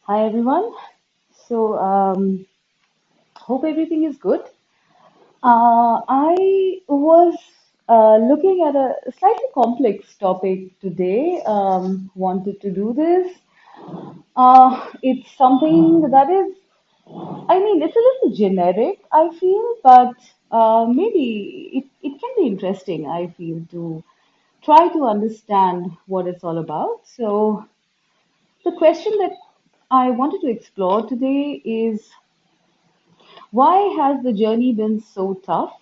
Hi everyone. Hope everything is good. I was looking at a slightly complex topic today. Wanted to do this. It's something that is, it's a little generic, I feel, but maybe it can be interesting, I feel, to try to understand what it's all about. So, the question that I wanted to explore today is, why has the journey been so tough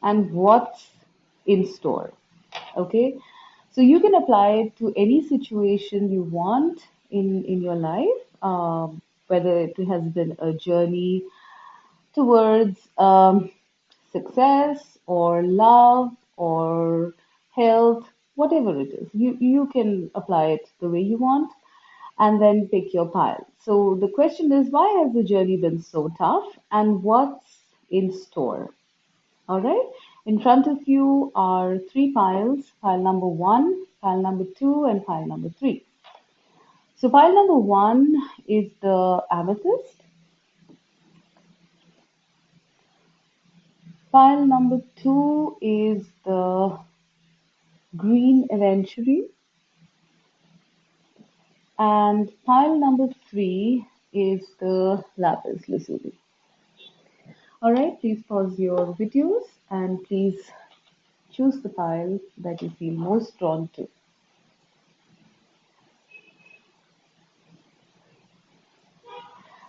and what's in store? Okay, so you can apply it to any situation you want in your life, whether it has been a journey towards success or love or health, whatever it is. You can apply it the way you want and then pick your pile. So the question is, why has the journey been so tough and what's in store? All right. In front of you are three piles, pile number one, pile number two, and pile number three. So pile number one is the amethyst. Pile number two is the green aventurine. And pile number three is the lapis lazuli. All right, please pause your videos and please choose the pile that you feel most drawn to.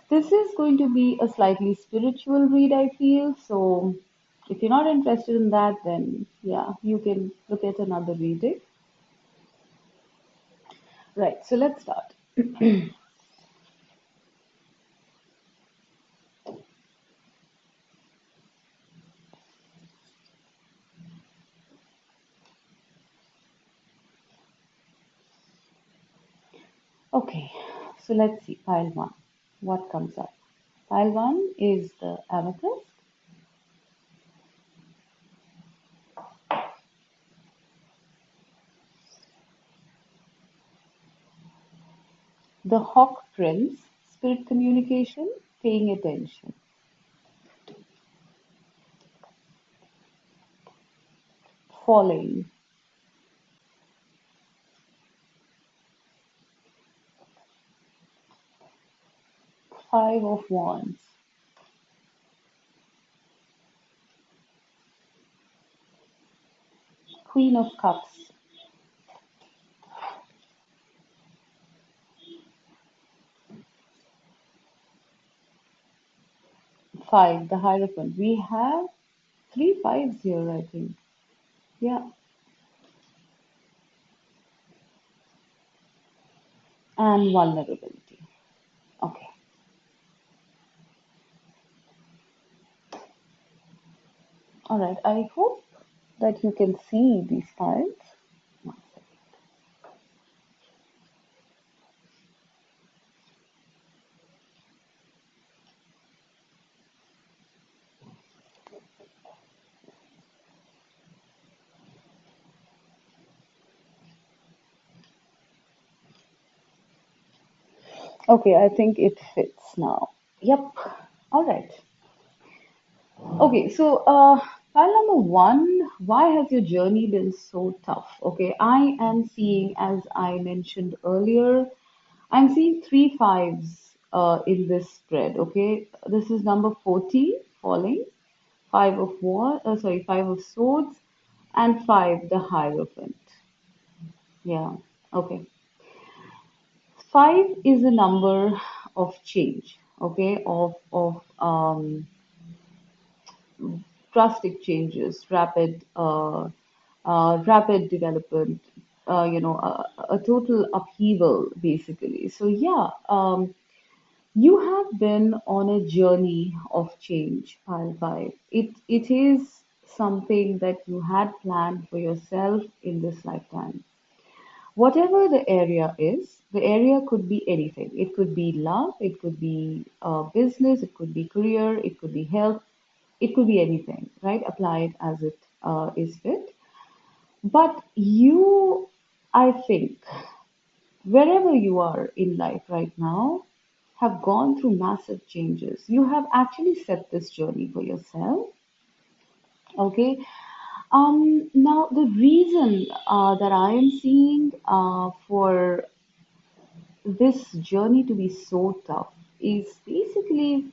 This is going to be a slightly spiritual read, I feel. So if you're not interested in that, then yeah, you can look at another reading. Right, so let's start. Okay, so let's see. Pile one. What comes up? Pile one is the amethyst, the hawk prince, spirit communication, paying attention, falling, five of wands, queen of cups, five, the hierophant. We have three fives here, I think. Yeah, and vulnerability. Okay. All right. I hope that you can see these tiles. Okay, I think it fits now. Yep. All right. Okay, so pile number one, why has your journey been so tough? Okay, I am seeing, as I mentioned earlier, I'm seeing three fives in this spread. Okay, this is number 40 falling, five of swords, and five the hierophant. Yeah. Okay. Five is a number of change. Okay, of drastic changes, rapid development. A total upheaval, basically. So yeah. You have been on a journey of change, Pile 5. It is something that you had planned for yourself in this lifetime. Whatever the area is, the area could be anything. It could be love, it could be business, it could be career, it could be health, it could be anything, right? Apply it as it is fit. But you, I think, wherever you are in life right now, have gone through massive changes. You have actually set this journey for yourself. Okay. Now, the reason that I am seeing for this journey to be so tough is basically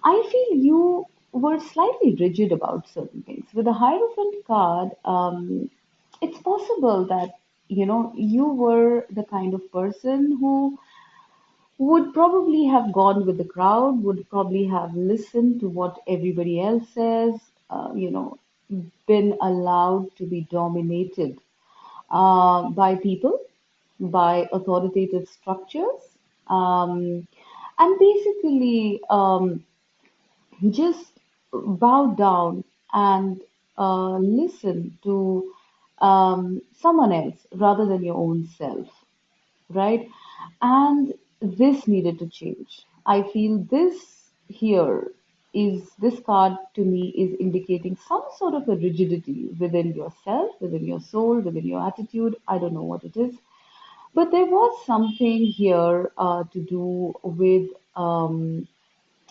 I feel you were slightly rigid about certain things. With the Hierophant card, it's possible that you were the kind of person who would probably have gone with the crowd, would probably have listened to what everybody else says, been allowed to be dominated by people, by authoritative structures, um, and basically just bow down and listen to someone else rather than your own self, right? And this needed to change. I feel this card to me is indicating some sort of a rigidity within yourself, within your soul, within your attitude. I don't know what it is. But there was something here to do with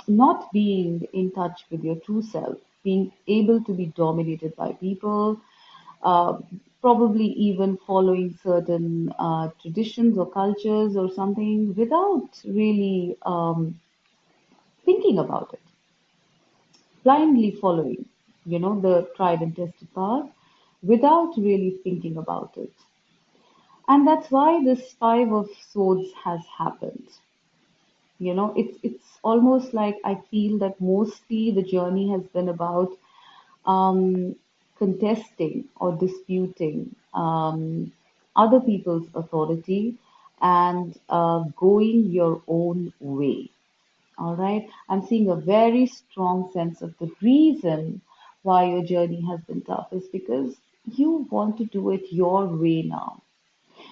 not being in touch with your true self, being able to be dominated by people, uh, probably even following certain traditions or cultures or something without really thinking about it, blindly following, the tried and tested path without really thinking about it. And that's why this Five of Swords has happened. It's almost like I feel that mostly the journey has been about um, contesting or disputing other people's authority and going your own way. All right. I'm seeing a very strong sense of the reason why your journey has been tough is because you want to do it your way now.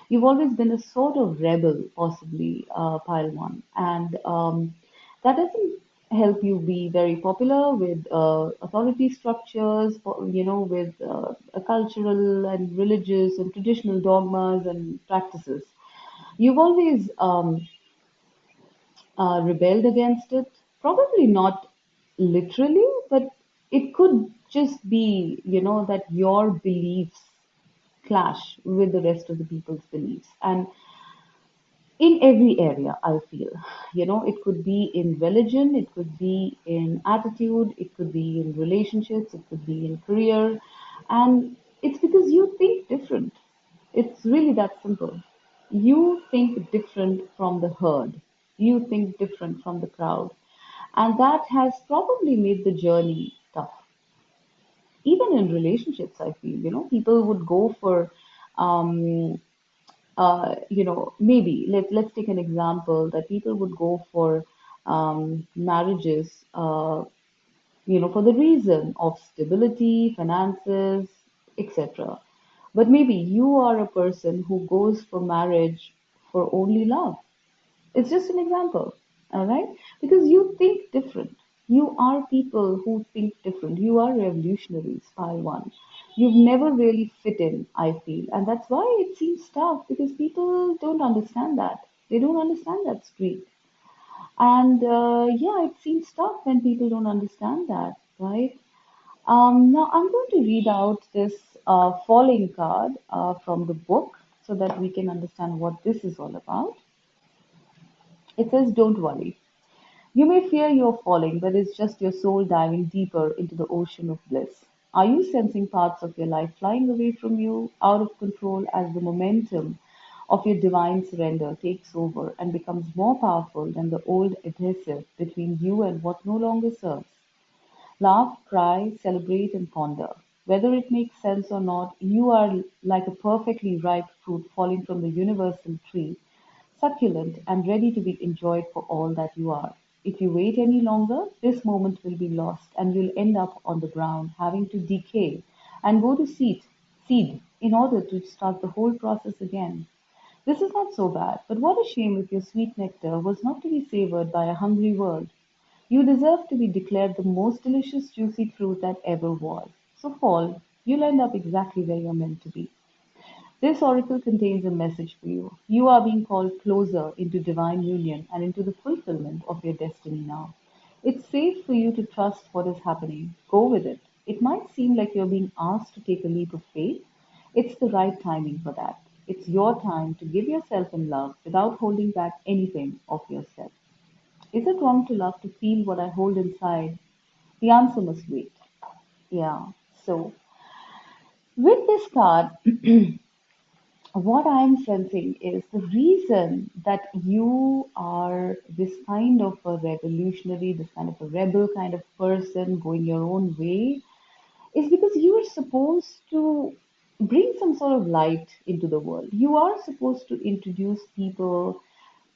You've always been a sort of rebel, possibly, Pile One, and that doesn't help you be very popular with authority structures, with cultural and religious and traditional dogmas and practices. You've always rebelled against it, probably not literally, but it could just be, that your beliefs clash with the rest of the people's beliefs. And in every area I feel, it could be in religion, it could be in attitude, it could be in relationships, it could be in career, and it's because you think different. It's really that simple. You think different from the herd, you think different from the crowd, and that has probably made the journey tough. Even in relationships I feel, people would go for um, maybe let's take an example that people would go for marriages, for the reason of stability, finances, etc. But maybe you are a person who goes for marriage for only love. It's just an example, all right? Because you think different. You are people who think different. You are revolutionaries, Spy One. You've never really fit in, I feel. And that's why it seems tough because people don't understand that. They don't understand that street. And yeah, it seems tough when people don't understand that, right? Now, I'm going to read out this falling card from the book so that we can understand what this is all about. It says, don't worry. You may fear you're falling, but it's just your soul diving deeper into the ocean of bliss. Are you sensing parts of your life flying away from you, out of control, as the momentum of your divine surrender takes over and becomes more powerful than the old adhesive between you and what no longer serves? Laugh, cry, celebrate, and ponder. Whether it makes sense or not, you are like a perfectly ripe fruit falling from the universal tree, succulent and ready to be enjoyed for all that you are. If you wait any longer, this moment will be lost and you'll end up on the ground having to decay and go to seed in order to start the whole process again. This is not so bad, but what a shame if your sweet nectar was not to be savored by a hungry world. You deserve to be declared the most delicious juicy fruit that ever was. So fall, you'll end up exactly where you're meant to be. This oracle contains a message for you. You are being called closer into divine union and into the fulfillment of your destiny now. It's safe for you to trust what is happening. Go with it. It might seem like you're being asked to take a leap of faith. It's the right timing for that. It's your time to give yourself in love without holding back anything of yourself. Is it wrong to love to feel what I hold inside? The answer must wait. Yeah. So, with this card, what I'm sensing is the reason that you are this kind of a revolutionary, this kind of a rebel kind of person going your own way is because you are supposed to bring some sort of light into the world. You are supposed to introduce people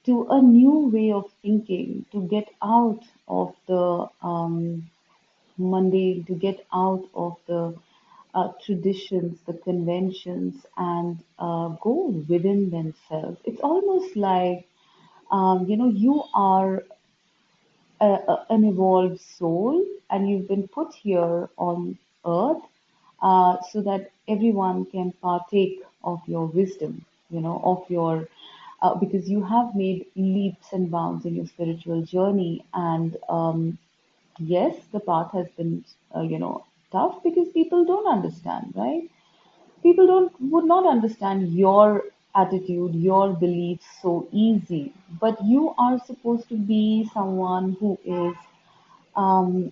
to a new way of thinking, to get out of the mundane, to get out of the traditions, the conventions, and go within themselves. It's almost like, you are an evolved soul and you've been put here on earth so that everyone can partake of your wisdom, of your, because you have made leaps and bounds in your spiritual journey. And yes, the path has been, tough because people don't understand, right? People don't would not understand your attitude, your beliefs so easy. But you are supposed to be someone who is um,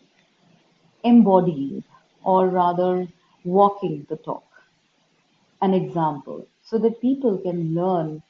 embodying, or rather, walking the talk, an example, so that people can learn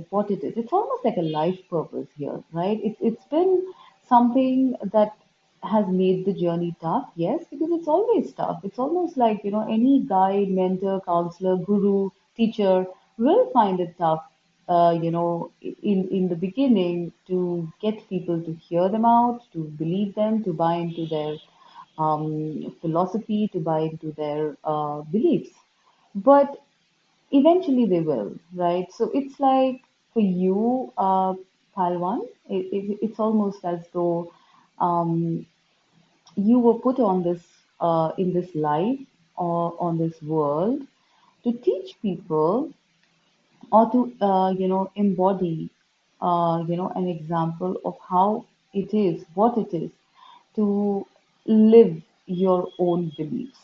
what it is. It's almost like a life purpose here, right? It's been something that has made the journey tough, yes, because it's always tough. It's almost like, any guide, mentor, counselor, guru, teacher will find it tough, in the beginning to get people to hear them out, to believe them, to buy into their philosophy, to buy into their beliefs. But eventually they will, right? So it's like for you, Palwan, it's almost as though you were put on this in this life or on this world to teach people or to embody an example of how it is, what it is to live your own beliefs,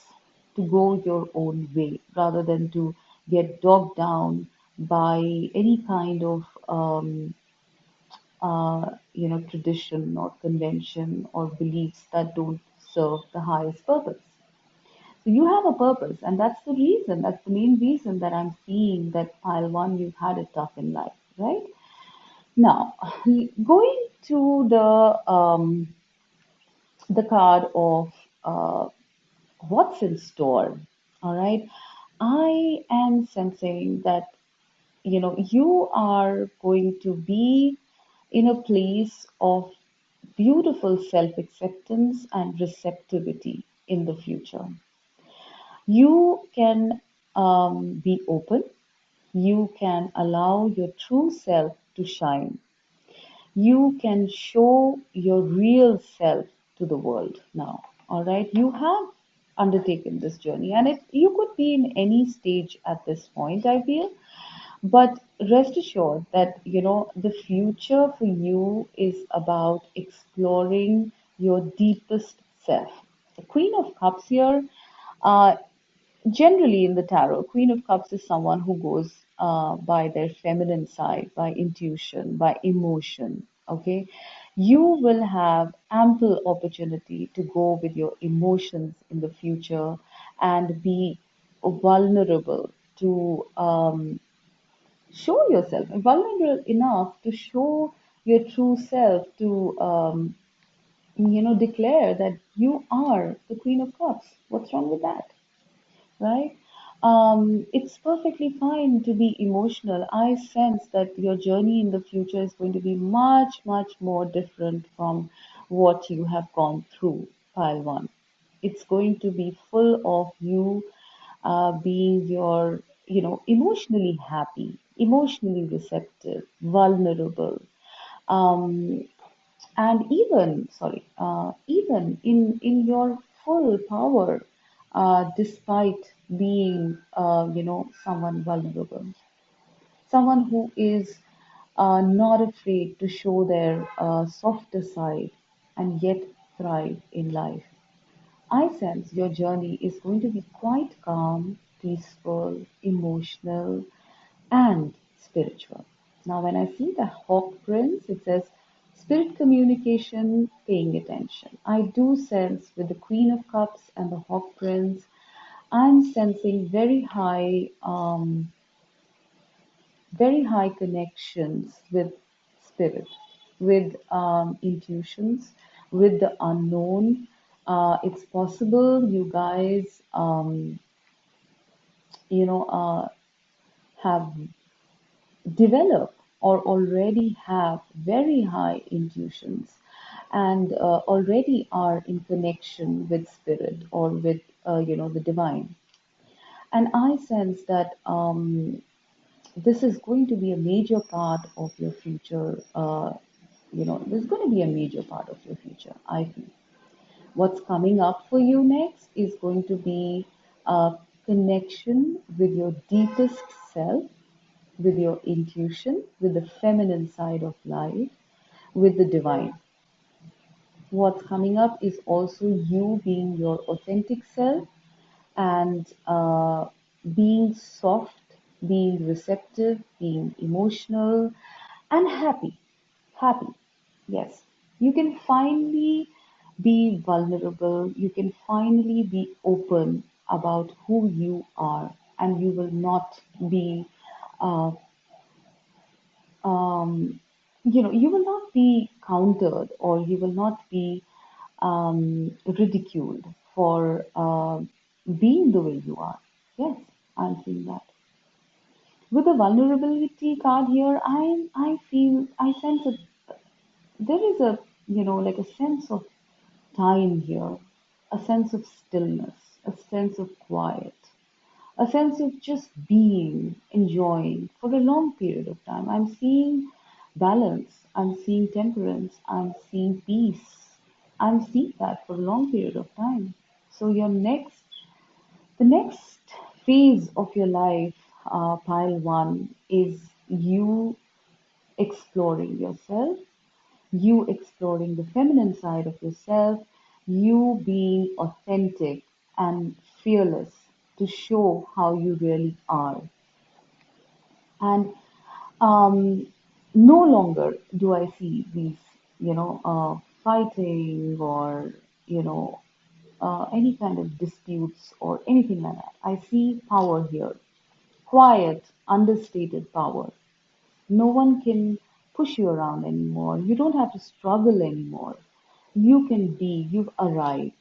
to go your own way rather than to get dogged down by any kind of tradition or convention or beliefs that don't serve the highest purpose. So you have a purpose, and that's the reason, that's the main reason that I'm seeing that pile one, you've had it tough in life, right? Now, going to the card of what's in store, all right? I am sensing that, you are going to be in a place of beautiful self acceptance and receptivity in the future. You can be open, you can allow your true self to shine, you can show your real self to the world now. All right, you have undertaken this journey, and you could be in any stage at this point, I feel. But rest assured that the future for you is about exploring your deepest self. The Queen of Cups here, uh, generally in the tarot, Queen of Cups is someone who goes by their feminine side, by intuition, by emotion. Okay, you will have ample opportunity to go with your emotions in the future and be vulnerable to show yourself, vulnerable enough to show your true self, to declare that you are the Queen of Cups. What's wrong with that? Right? It's perfectly fine to be emotional. I sense that your journey in the future is going to be much, much more different from what you have gone through, pile one. It's going to be full of you being emotionally happy, emotionally receptive, vulnerable, um, and even in your full power, despite being, someone vulnerable, someone who is not afraid to show their softer side and yet thrive in life. I sense your journey is going to be quite calm, peaceful, emotional, and spiritual. Now, when I see the Hawk Prince, it says spirit communication, paying attention. I do sense with the Queen of Cups and the Hawk Prince, I'm sensing very high connections with spirit, with intuitions, with the unknown. It's possible you guys, you know, have developed or already have very high intuitions and already are in connection with spirit or with, the divine. And I sense that this is going to be a major part of your future. This is going to be a major part of your future, I feel. What's coming up for you next is going to be a connection with your deepest self, with your intuition, with the feminine side of life, with the divine. What's coming up is also you being your authentic self and being soft, being receptive, being emotional, and happy. Happy, yes. You can finally be vulnerable, you can finally be open about who you are, and you will not be uh, you will not be countered or you will not be ridiculed for being the way you are. Yes, I'm seeing that. With the vulnerability card here, I feel I sense there is a like a sense of time here, a sense of stillness, a sense of quiet, a sense of just being, enjoying for a long period of time. I'm seeing balance, I'm seeing temperance, I'm seeing peace. I'm seeing that for a long period of time. So the next phase of your life, pile one, is you exploring yourself, you exploring the feminine side of yourself, you being authentic and fearless to show how you really are. And no longer do I see these, fighting or, you know, any kind of disputes or anything like that. I see power here, quiet, understated power. No one can push you around anymore. You don't have to struggle anymore. You can be, you've arrived.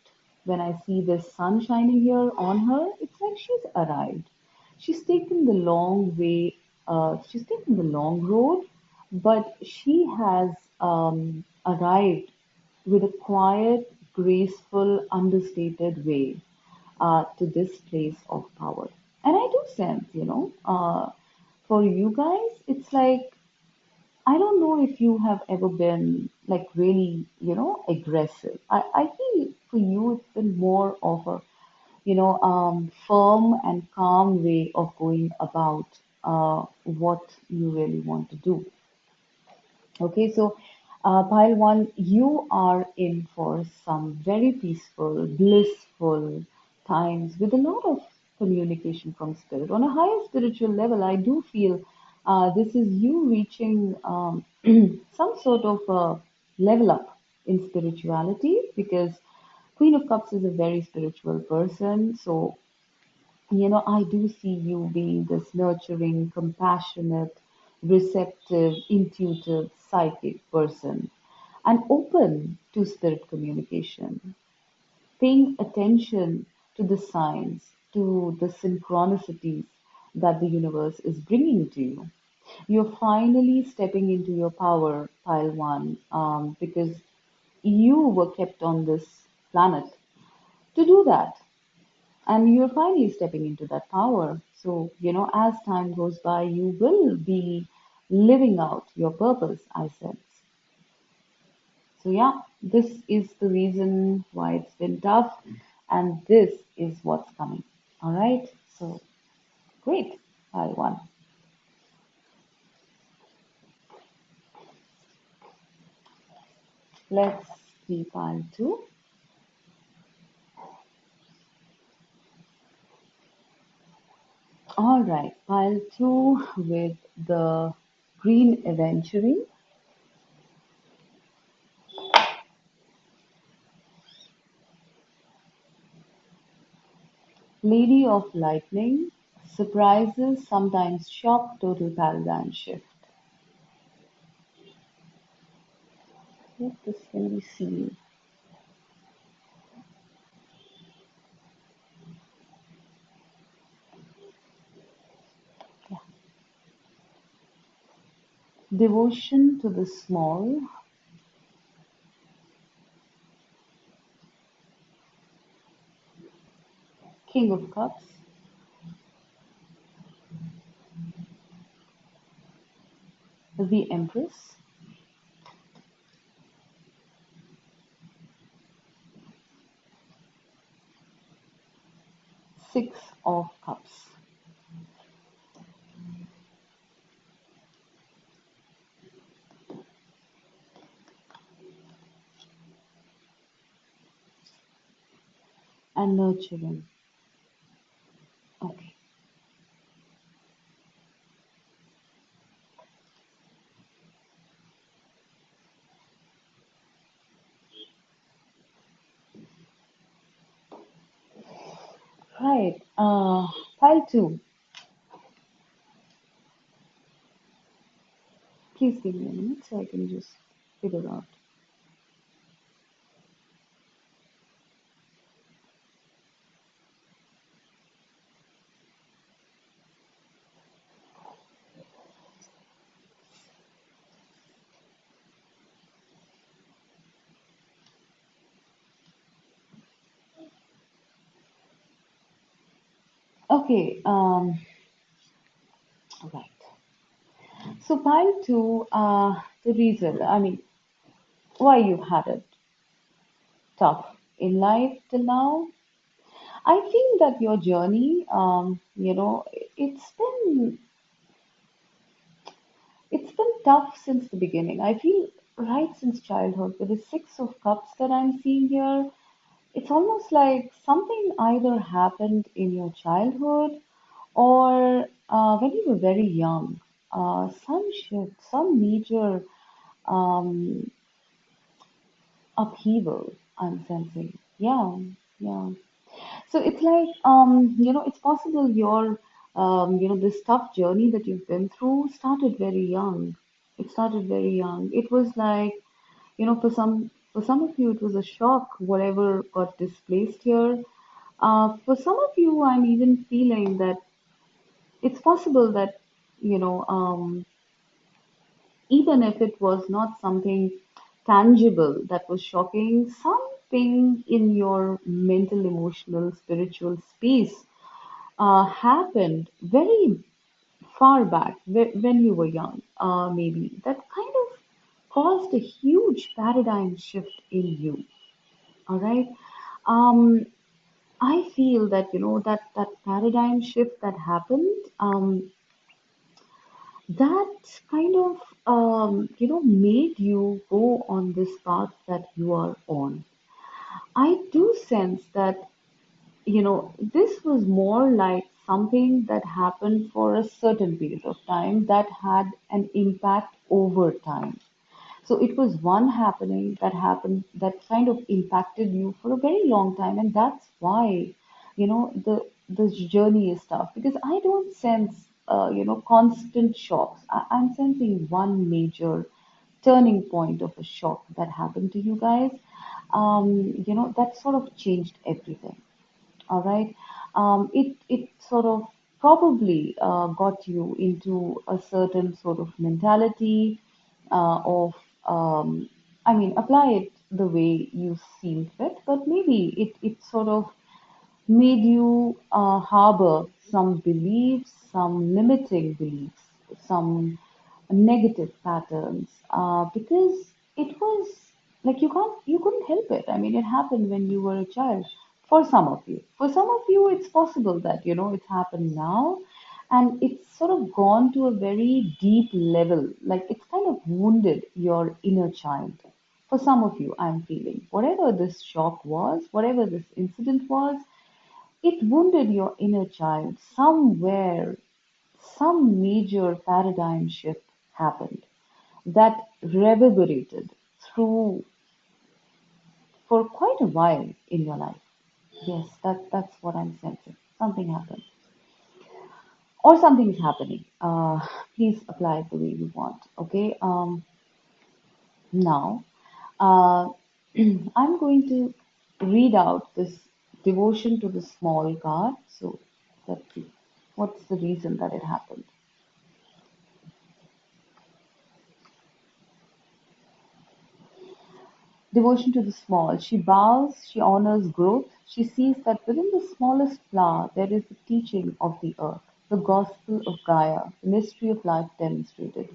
When I see the sun shining here on her, it's like she's arrived. She's taken the long way, she's taken the long road, but she has arrived with a quiet, graceful, understated way to this place of power. And I do sense, for you guys, it's like I don't know if you have ever been like really, aggressive. I feel for you it's been more of a, firm and calm way of going about what you really want to do. Okay, so pile one, you are in for some very peaceful, blissful times with a lot of communication from spirit. On a higher spiritual level, I do feel this is you reaching some sort of level up in spirituality because Queen of Cups is a very spiritual person. So I do see you being this nurturing, compassionate, receptive, intuitive, psychic person and open to spirit communication, paying attention to the signs, to the synchronicities that the universe is bringing to you. You're finally stepping into your power, pile one, because you were kept on this planet to do that and you're finally stepping into that power. So, as time goes by, you will be living out your purpose, I sense. So, yeah, this is the reason why it's been tough, and this is what's coming. All right. So great, pile one. Let's see pile two. All right, pile two with the green aventurine, lady of lightning, surprises sometimes shock, total paradigm shift. Let this can be seen. Yeah. Devotion to the small, king of cups, the empress, six of cups, and nurturing. Okay. Right. Pile two. Please give me a minute so I can just figure out. Okay. Right. So pile two. The reason. I mean, why you had it tough in life till now. I feel that your journey, it's been tough since the beginning. I feel right since childhood with the six of cups that I'm seeing here. It's almost like something either happened in your childhood or when you were very young. Some shift, some major um, upheaval I'm sensing. Yeah, yeah. So it's like, it's possible this tough journey that you've been through started very young. It started very young. It was like, for some of you, it was a shock, whatever got displaced here. For some of you, I'm even feeling that it's possible that, you know, even if it was not something tangible that was shocking, something in your mental, emotional, spiritual space happened very far back when you were young, maybe, that kind of caused a huge paradigm shift in you. All right. Um, I feel that, that paradigm shift that happened, that kind of, made you go on this path that you are on. I do sense that, this was more like something that happened for a certain period of time that had an impact over time. So it was one happening that happened that kind of impacted you for a very long time, and that's why, the journey is tough because I don't sense, constant shocks. I'm sensing one major turning point of a shock that happened to you guys. That sort of changed everything. All right. It sort of probably got you into a certain sort of mentality of, I mean, apply it the way you seem fit, but maybe it sort of made you harbor some beliefs, some limiting beliefs, some negative patterns, because it was like you couldn't help it. I mean, it happened when you were a child. for some of you. For some of you, it's possible that, it's happened now and it's sort of gone to a very deep level. Like it's kind of wounded your inner child. For some of you, I'm feeling whatever this shock was, whatever this incident was, it wounded your inner child. Somewhere, some major paradigm shift happened that reverberated through for quite a while in your life. Yes, that's what I'm sensing. Something happened, or something is happening. Please apply it the way you want. Okay. Now, uh, I'm going to read out this devotion to the small card. So let's see. What's the reason that it happened? Devotion to the small. She bows, she honors growth, she sees that within the smallest flower there is the teaching of the earth, the gospel of Gaia, the mystery of life demonstrated.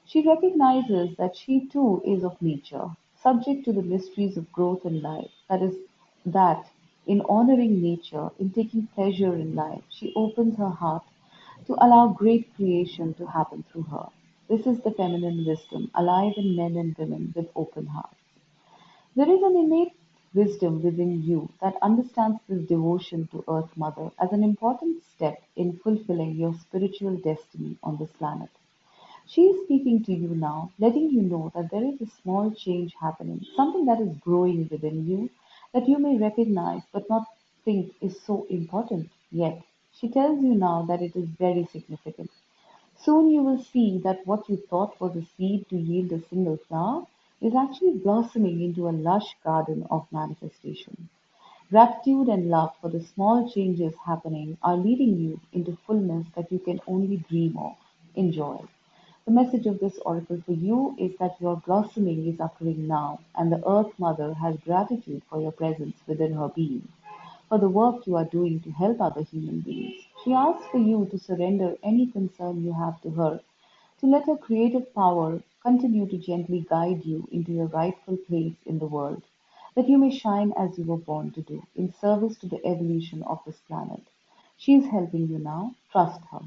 She recognizes that she too is of nature, subject to the mysteries of growth and life. That is, that in honoring nature, in taking pleasure in life, she opens her heart to allow great creation to happen through her. This is the feminine wisdom, alive in men and women with open hearts. There is an innate wisdom within you that understands this devotion to Earth Mother as an important step in fulfilling your spiritual destiny on this planet. She is speaking to you now, letting you know that there is a small change happening, something that is growing within you that you may recognize but not think is so important yet. She tells you now that it is very significant. Soon you will see that what you thought was a seed to yield a single flower is actually blossoming into a lush garden of manifestation. Gratitude and love for the small changes happening are leading you into fullness that you can only dream of. Enjoy. The message of this oracle for you is that your blossoming is occurring now, and the Earth Mother has gratitude for your presence within her being, for the work you are doing to help other human beings. She asks for you to surrender any concern you have to her, to let her creative power continue to gently guide you into your rightful place in the world, that you may shine as you were born to do, in service to the evolution of this planet. She is helping you now. Trust her.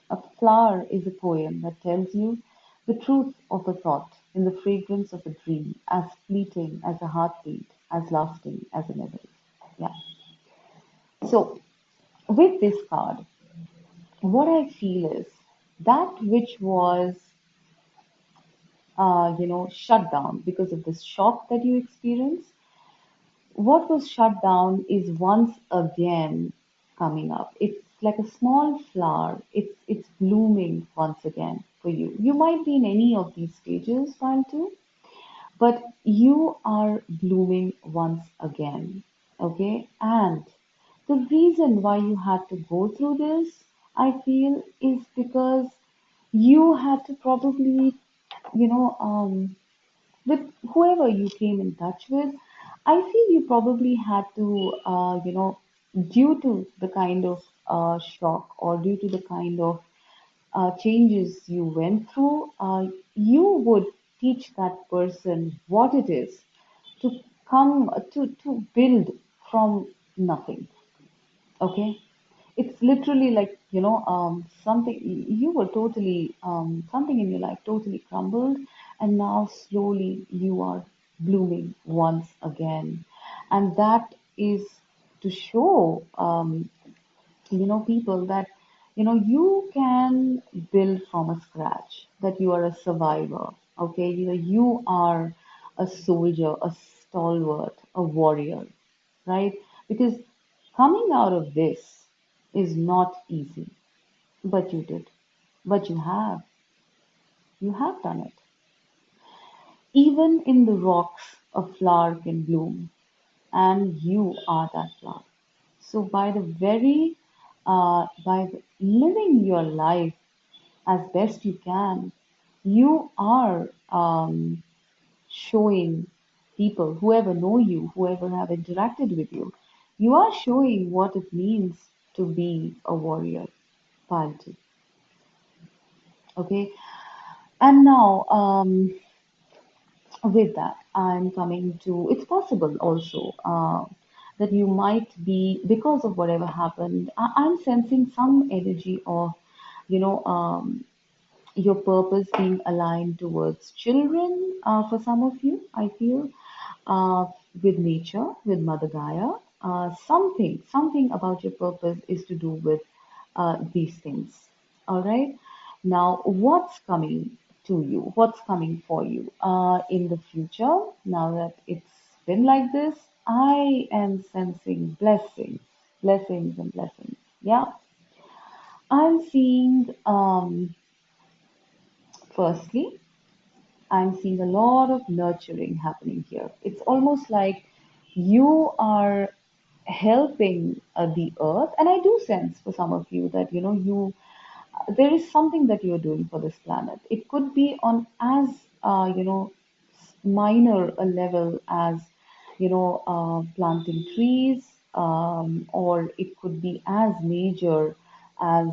A flower is a poem that tells you the truth of a thought in the fragrance of a dream, as fleeting as a heartbeat, as lasting as a memory. Yeah. So, with this card, what I feel is that which was, shut down because of this shock that you experienced, what was shut down is once again coming up. It's like a small flower. It's blooming once again for you. You might be in any of these stages while too, but you are blooming once again. Okay? And the reason why you had to go through this, I feel, is because you had to probably, you know, with whoever you came in touch with, I feel you probably had to, due to the kind of shock or due to the kind of changes you went through, you would teach that person what it is to come to build from nothing. Okay, it's literally like something you were totally something in your life totally crumbled, and now slowly you are blooming once again, and that is to show people that you can build from a scratch, that you are a survivor. Okay, you are a soldier, a stalwart, a warrior, right? Because coming out of this is not easy, but you did. But you have done it. Even in the rocks, a flower can bloom, and you are that flower. So living your life as best you can, you are showing people, whoever know you, whoever have interacted with you, you are showing what it means to be a warrior, piety. Okay, and now with that, I'm coming to. It's possible also. that you might be, because of whatever happened. I'm sensing some energy of, you know, your purpose being aligned towards children, for some of you, I feel, uh, with nature, with Mother Gaia. Something about your purpose is to do with these things. All right. Now, what's coming to you? What's coming for you in the future? Now that it's been like this, I am sensing blessings, blessings, and blessings. Yeah. I'm seeing, firstly, I'm seeing a lot of nurturing happening here. It's almost like you are helping the earth, and I do sense for some of you that you there is something that you're doing for this planet. It could be on as minor a level as planting trees, or it could be as major as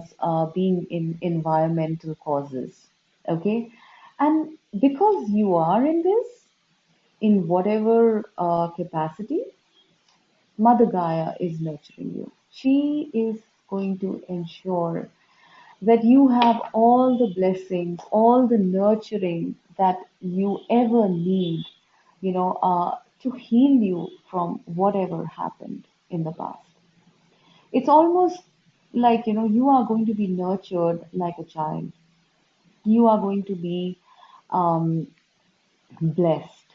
being in environmental causes. Okay, and because you are in this, in whatever capacity, Mother Gaia is nurturing you. She is going to ensure that you have all the blessings, all the nurturing that you ever need, to heal you from whatever happened in the past. It's almost like, you are going to be nurtured like a child. You are going to be um, blessed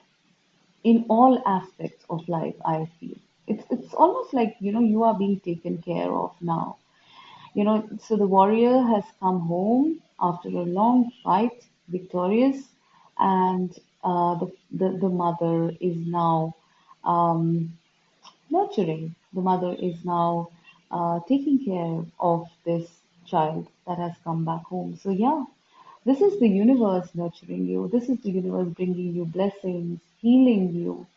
in all aspects of life, I feel. It's almost like, you are being taken care of now. So the warrior has come home after a long fight, victorious, and the mother is now um, nurturing. The mother is now taking care of this child that has come back home. So, yeah, this is the universe nurturing you. This is the universe bringing you blessings, healing you.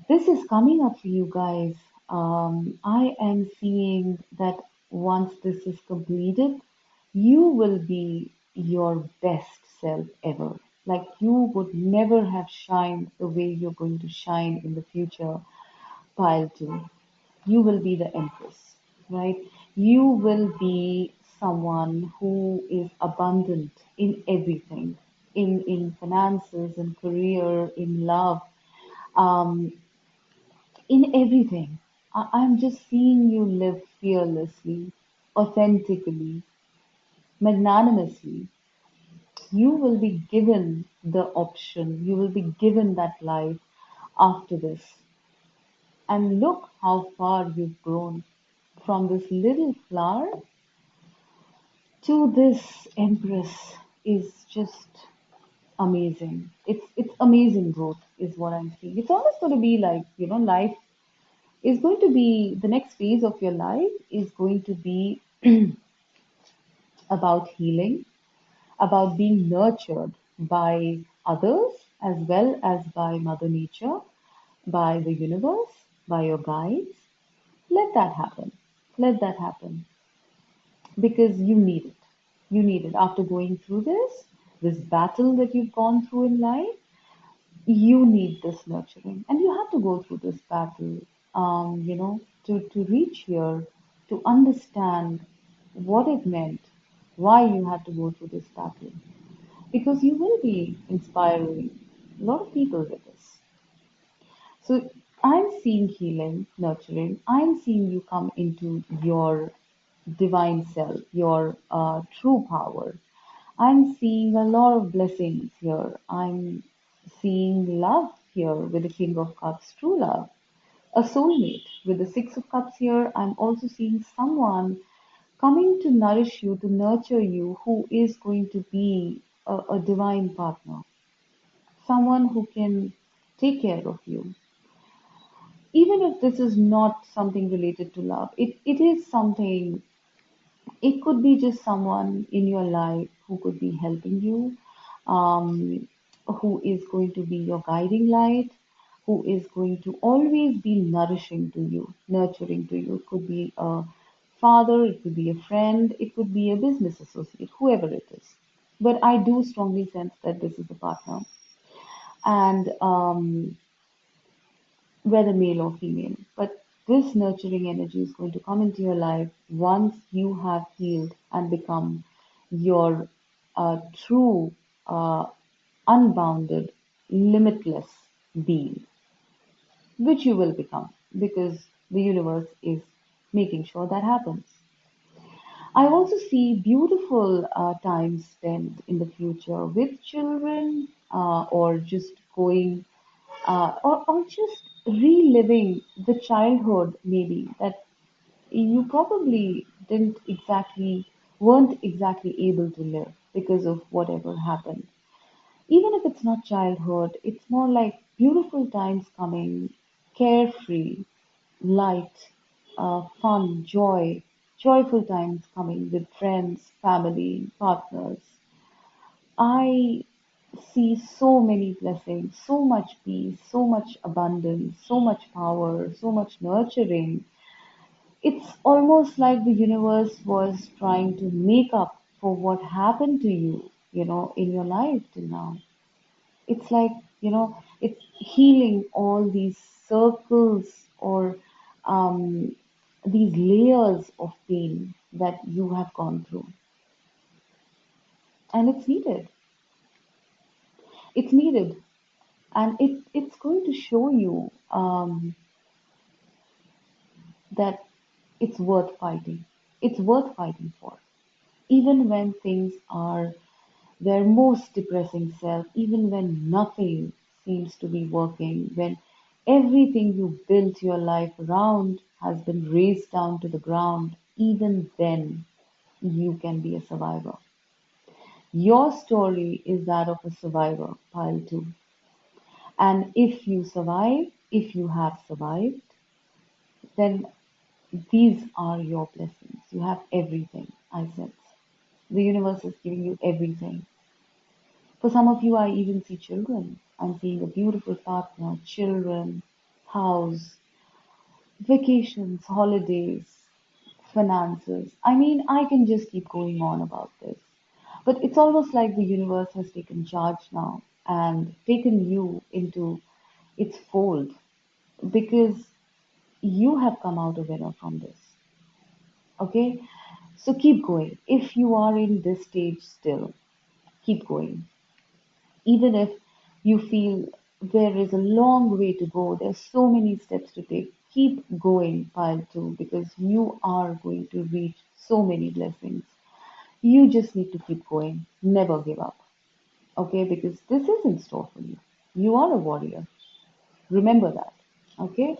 This is coming up for you guys. I am seeing that once this is completed, you will be your best self ever. Like you would never have shined the way you're going to shine in the future, pile two. You will be the empress, right? You will be someone who is abundant in everything, in finances, in career, in love, um, in everything. I'm just seeing you live fearlessly, authentically, magnanimously. You will be given the option, you will be given that life after this. And look how far you've grown from this little flower to this empress is just amazing. It's amazing growth is what I'm seeing. It's almost going to be like, life is going to be the next phase of your life is going to be about healing, about being nurtured by others as well as by Mother Nature, by the universe, by your guides. Let that happen. Let that happen because you need it. You need it after going through this battle that you've gone through in life. You need this nurturing and you have to go through this battle, to reach here, to understand what it meant, why you had to go through this battle, because you will be inspiring a lot of people with this. So I'm seeing healing, nurturing. I'm seeing you come into your divine self, your true power. I'm seeing a lot of blessings here. I'm seeing love here with the King of Cups, true love. A soulmate with the Six of Cups here. I'm also seeing someone coming to nourish you, to nurture you, who is going to be a divine partner, someone who can take care of you. Even if this is not something related to love, it is something, it could be just someone in your life who could be helping you, um, who is going to be your guiding light, who is going to always be nourishing to you, nurturing to you. It could be a father, it could be a friend, it could be a business associate, whoever it is. But I do strongly sense that this is a partner. And whether male or female. But this nurturing energy is going to come into your life once you have healed and become your true, uh, unbounded, limitless being, which you will become because the universe is making sure that happens. I also see beautiful times spent in the future with children or just going or just reliving the childhood maybe that you probably didn't exactly weren't exactly able to live because of whatever happened. Even if it's not childhood, it's more like beautiful times coming, carefree, light, fun, joy, joyful times coming with friends, family, partners. I see so many blessings, so much peace, so much abundance, so much power, so much nurturing. It's almost like the universe was trying to make up for what happened to you, in your life till now. It's like, it's healing all these circles or um, these layers of pain that you have gone through. And it's needed. It's needed. And it's going to show you that it's worth fighting. It's worth fighting for. Even when things are their most depressing self, even when nothing seems to be working, when everything you built your life around has been razed down to the ground, even then you can be a survivor. Your story is that of a survivor, pile two. And if you survive, if you have survived, then these are your blessings. You have everything, I sense. The universe is giving you everything. For some of you, I even see children. I'm seeing a beautiful partner, children, house, vacations, holidays, finances. I mean, I can just keep going on about this. But it's almost like the universe has taken charge now and taken you into its fold because you have come out a winner from this. Okay? So keep going. If you are in this stage still, keep going. Even if you feel there is a long way to go, there's so many steps to take. Keep going, pile two, because you are going to reach so many blessings. You just need to keep going. Never give up. Okay? Because this is in store for you. You are a warrior. Remember that. Okay?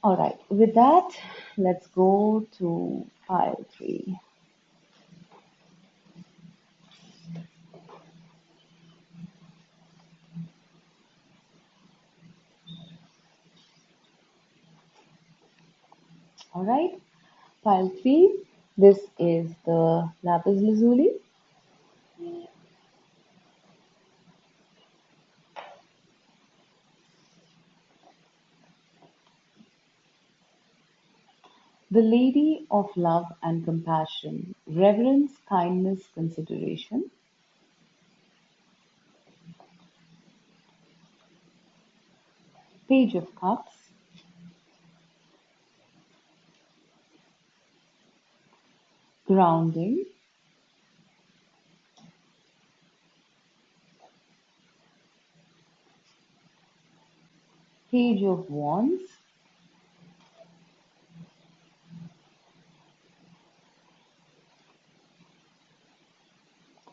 All right. With that, let's go to pile three. All right. Pile three. This is the Lapis Lazuli. The Lady of Love and Compassion, Reverence, Kindness, Consideration. Page of Cups, Grounding. Page of Wands,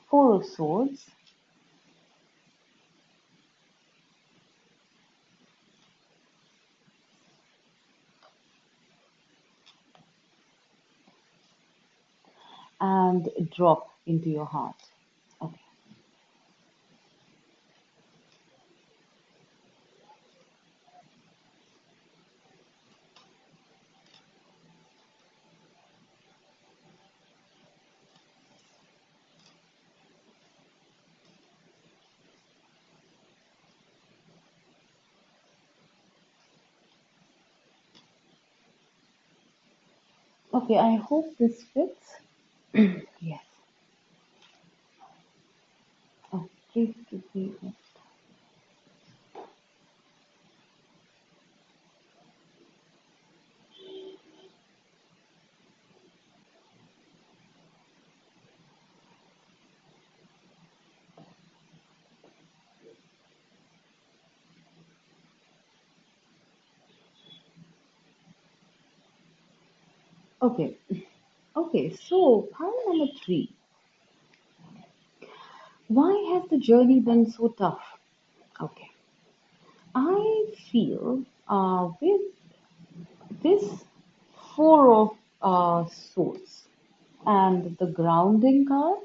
Four of Swords, and drop into your heart. Okay. Okay, I hope this fits. Yes. Oh, please give me. Okay. Okay, so pile number three. Why has the journey been so tough? Okay. I feel with this four of swords and the grounding card,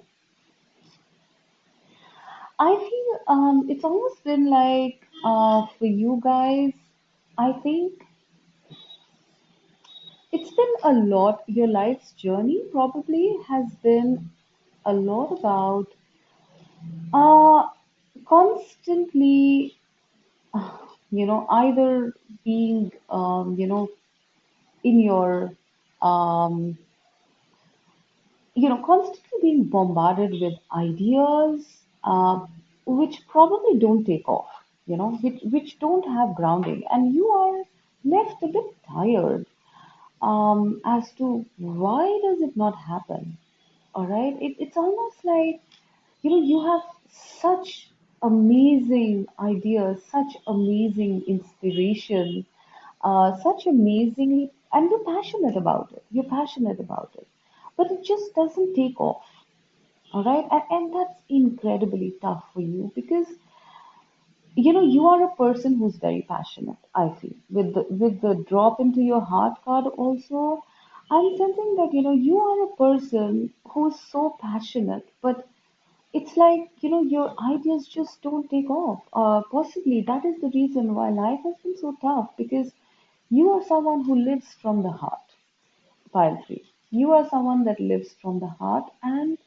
I feel it's almost been like for you guys, I think it's been a lot. Your life's journey probably has been a lot about uh, constantly, either being, in your um, constantly being bombarded with ideas which probably don't take off, which don't have grounding, and you are left a bit tired as to why does it not happen. All right, it's almost like you have such amazing ideas, such amazing inspiration, such amazingly, and you're passionate about it. You're passionate about it, but it just doesn't take off. All right, and that's incredibly tough for you because you are a person who's very passionate. I feel with the drop into your heart card also, I'm sensing that you are a person who's so passionate, but it's like your ideas just don't take off. Possibly that is the reason why life has been so tough because you are someone who lives from the heart. Pile three. You are someone that lives from the heart, and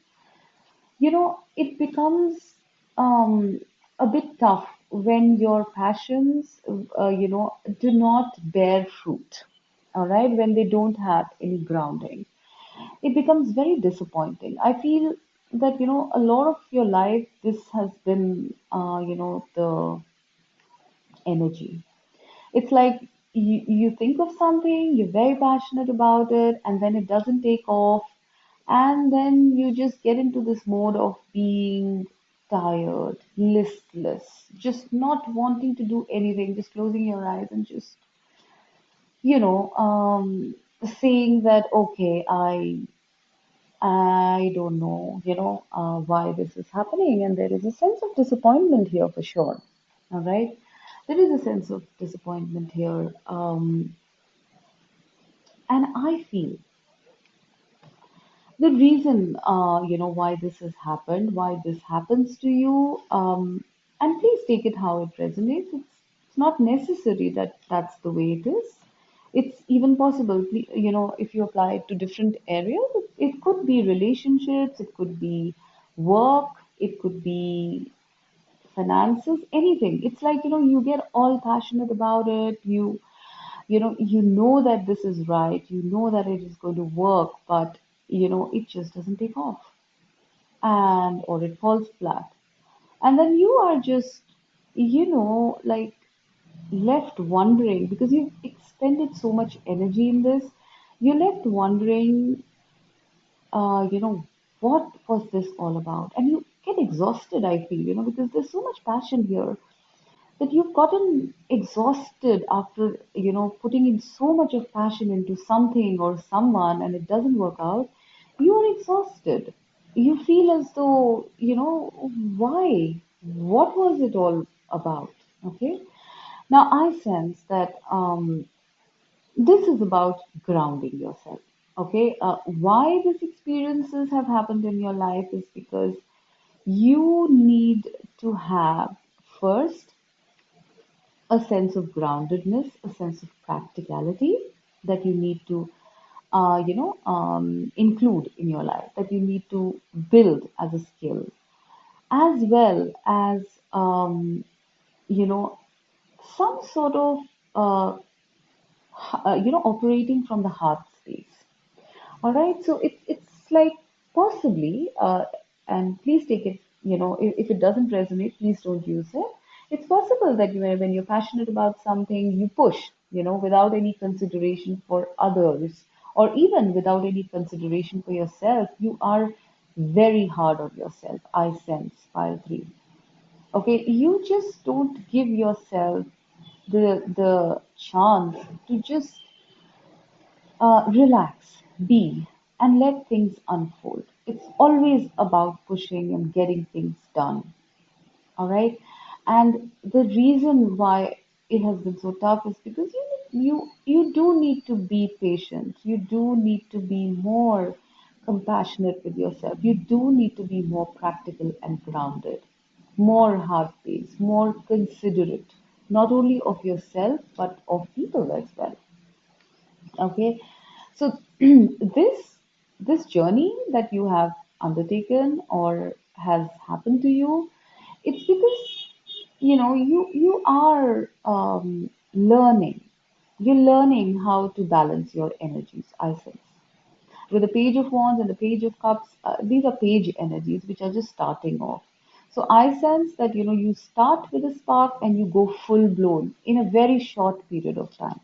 it becomes um, a bit tough when your passions, do not bear fruit. All right, when they don't have any grounding, it becomes very disappointing. I feel that a lot of your life, this has been, the energy. It's like you think of something, you're very passionate about it, and then it doesn't take off. And then you just get into this mode of being tired, listless, just not wanting to do anything, just closing your eyes and just, you know, um, saying that, okay, I don't know, why this is happening. And there is a sense of disappointment here for sure. All right. There is a sense of disappointment here. And I feel the reason, why this has happened, why this happens to you, and please take it how it resonates. It's not necessary that that's the way it is. It's even possible, if you apply it to different areas, it could be relationships, it could be work, it could be finances, anything. It's like, you get all passionate about it. You know that this is right, you know that it is going to work, but it just doesn't take off, and or it falls flat, and then you are just like left wondering because you've expended so much energy in this. You're left wondering, you know what was this all about, and you get exhausted, I feel, because there's so much passion here that you've gotten exhausted after putting in so much of passion into something or someone and it doesn't work out. You're exhausted. You feel as though, why, what was it all about? Okay, now I sense that this is about grounding yourself. Okay, why these experiences have happened in your life is because you need to have first a sense of groundedness, a sense of practicality that you need to, include in your life, that you need to build as a skill, as well as, you know, some sort of, operating from the heart space. All right, so it's like possibly, and please take it, if it doesn't resonate, please don't use it. It's possible that when you're passionate about something, you push, without any consideration for others, or even without any consideration for yourself. You are very hard on yourself. I sense file three. Okay, you just don't give yourself the chance to just relax. Be and let things unfold. It's always about pushing and getting things done. All right. And the reason why it has been so tough is because you do need to be patient. You do need to be more compassionate with yourself. You do need to be more practical and grounded, more heart-paced, more considerate, not only of yourself but of people as well. Okay, so this journey that you have undertaken or has happened to you, it's because you are learning. You're learning how to balance your energies, I sense. With the page of wands and the page of cups, these are page energies which are just starting off. So I sense that you start with a spark and you go full blown in a very short period of time.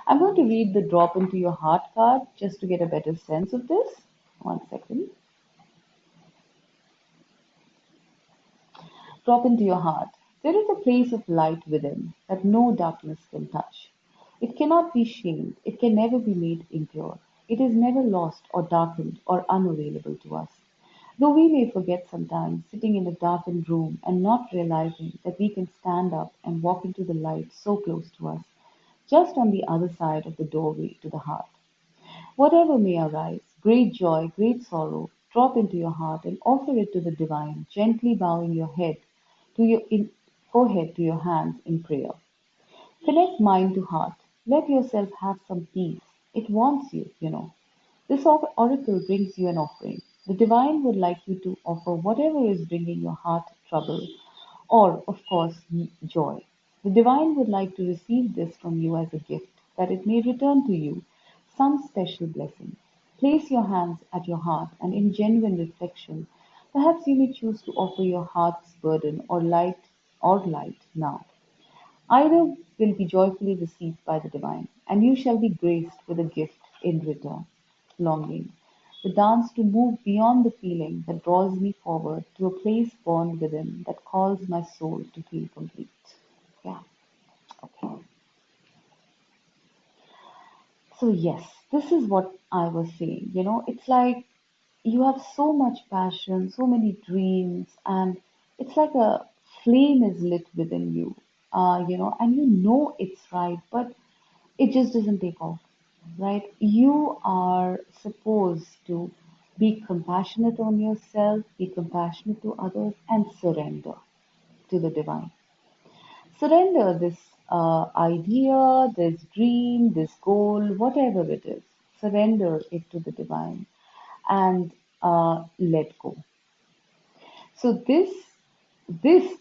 I'm going to read the drop into your heart card just to get a better sense of this. One second. Drop into your heart. There is a place of light within that no darkness can touch. It cannot be shamed. It can never be made impure. It is never lost or darkened or unavailable to us. Though we may forget sometimes, sitting in a darkened room and not realizing that we can stand up and walk into the light so close to us, just on the other side of the doorway to the heart. Whatever may arise, great joy, great sorrow, drop into your heart and offer it to the divine, gently bowing your head to your forehead to your hands in prayer. Connect mind to heart. Let yourself have some peace. It wants you. This oracle brings you an offering. The divine would like you to offer whatever is bringing your heart trouble or, of course, joy. The divine would like to receive this from you as a gift, that it may return to you some special blessing. Place your hands at your heart and in genuine reflection, perhaps you may choose to offer your heart's burden or light now. Either will be joyfully received by the divine, and you shall be graced with a gift in return. Longing. The dance to move beyond the feeling that draws me forward to a place born within that calls my soul to feel complete. Yeah, okay. So, yes, this is what I was saying. It's like you have so much passion, so many dreams, and it's like a flame is lit within you, and you know it's right, but it just doesn't take off, right? You are supposed to be compassionate on yourself, be compassionate to others, and surrender to the divine. Surrender this idea, this dream, this goal, whatever it is. Surrender it to the divine and let go. So these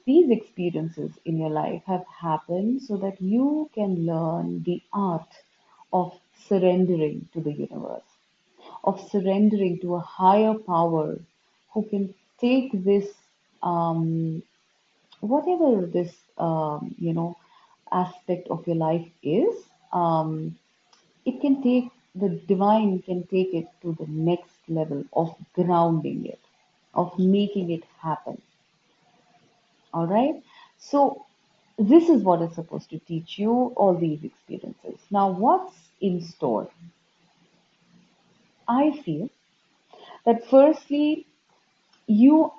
experiences in your life have happened so that you can learn the art of surrendering to the universe, of surrendering to a higher power who can take this whatever this aspect of your life is. It can take the divine can take it to the next level of grounding it, of making it happen. All right. So this is what is supposed to teach you all these experiences. Now, what's in store? I feel that firstly, you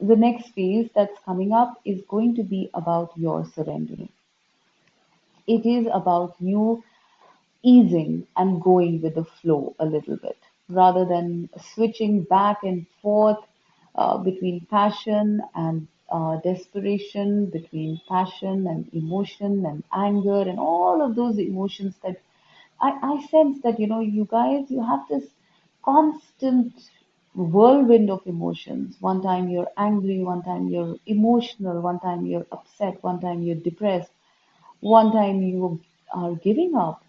the next phase that's coming up is going to be about your surrendering. It is about you easing and going with the flow a little bit rather than switching back and forth between passion and desperation, between passion and emotion and anger and all of those emotions that I sense that you guys you have this constant whirlwind of emotions. One time you're angry, one time you're emotional, one time you're upset, one time you're depressed, one time you are giving up.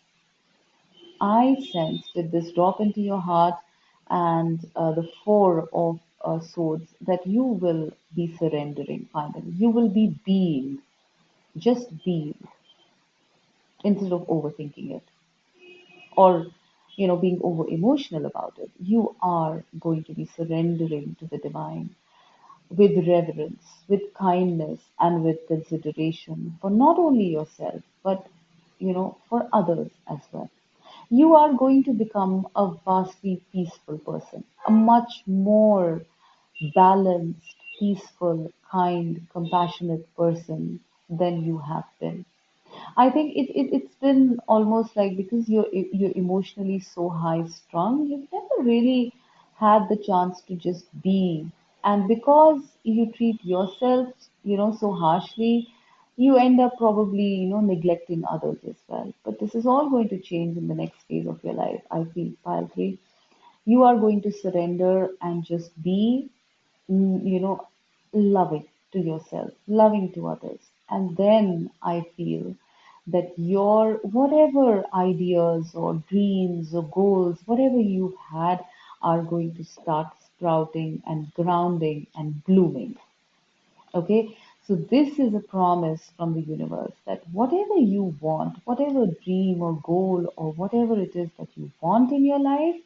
I sense with this drop into your heart and the four of swords that you will be surrendering finally. You will be being, just being, instead of overthinking it or being over emotional about it. You are going to be surrendering to the divine with reverence, with kindness, and with consideration for not only yourself but for others as well. you are going to become a vastly peaceful person, a much more balanced, peaceful, kind, compassionate person than you have been. I think it's been almost like because you're emotionally so high strung, you've never really had the chance to just be. And because you treat yourself, so harshly, you end up probably, neglecting others as well. But this is all going to change in the next phase of your life. I feel pile three. You are going to surrender and just be, loving to yourself, loving to others. And then I feel that your whatever ideas or dreams or goals, whatever you had, are going to start sprouting and grounding and blooming. Okay, so this is a promise from the universe that whatever you want, whatever dream or goal or whatever it is that you want in your life,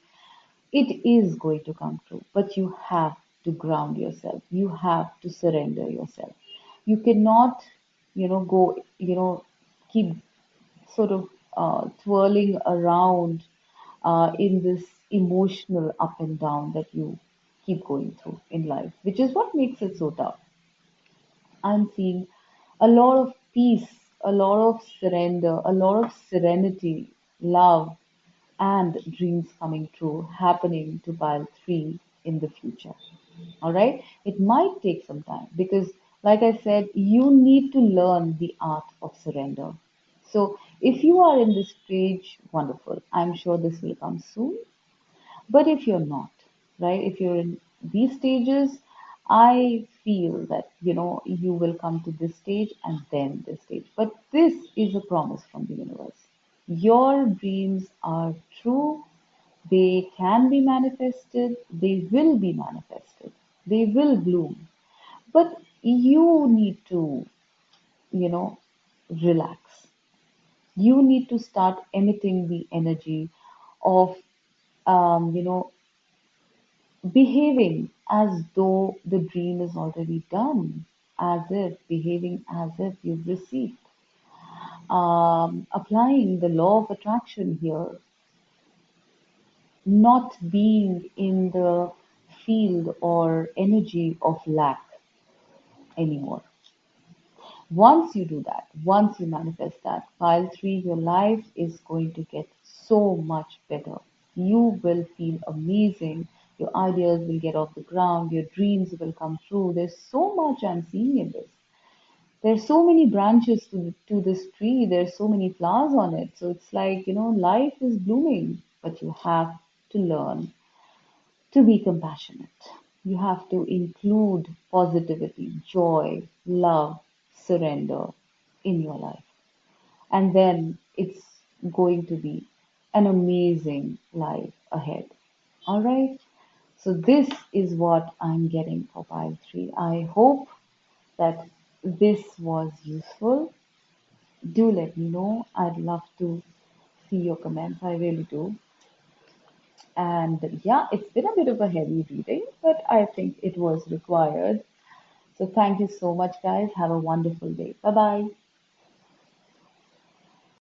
it is going to come true, but you have to ground yourself. You have to surrender yourself. You cannot, go, keep sort of twirling around in this emotional up and down that you keep going through in life, which is what makes it so tough. I'm seeing a lot of peace, a lot of surrender, a lot of serenity, love, and dreams coming true happening to pile three in the future. All right. It might take some time because, like I said, you need to learn the art of surrender. So, if you are in this stage, wonderful. I'm sure this will come soon. But if you're not, right, if you're in these stages, I feel that, you will come to this stage and then this stage. But this is a promise from the universe. Your dreams are true. They can be manifested. They will be manifested. They will bloom. But you need to, you know, relax. You need to start emitting the energy of, um, you know, behaving as though the dream is already done, as if behaving as if you've received. Applying the law of attraction here, not being in the field or energy of lack anymore. Once you do that, once you manifest that, pile three, your life is going to get so much better. You will feel amazing. Your ideas will get off the ground. Your dreams will come true. There's so much I'm seeing in this. There's so many branches to this tree. There's so many flowers on it. So it's like, life is blooming, but you have to learn to be compassionate. You have to include positivity, joy, love, surrender in your life. And then it's going to be an amazing life ahead. All right. So this is what I'm getting for pile three. I hope that this was useful. Do let me know. I'd love to see your comments. I really do. And yeah, it's been a bit of a heavy reading, but I think it was required. So thank you so much, guys. Have a wonderful day. Bye bye.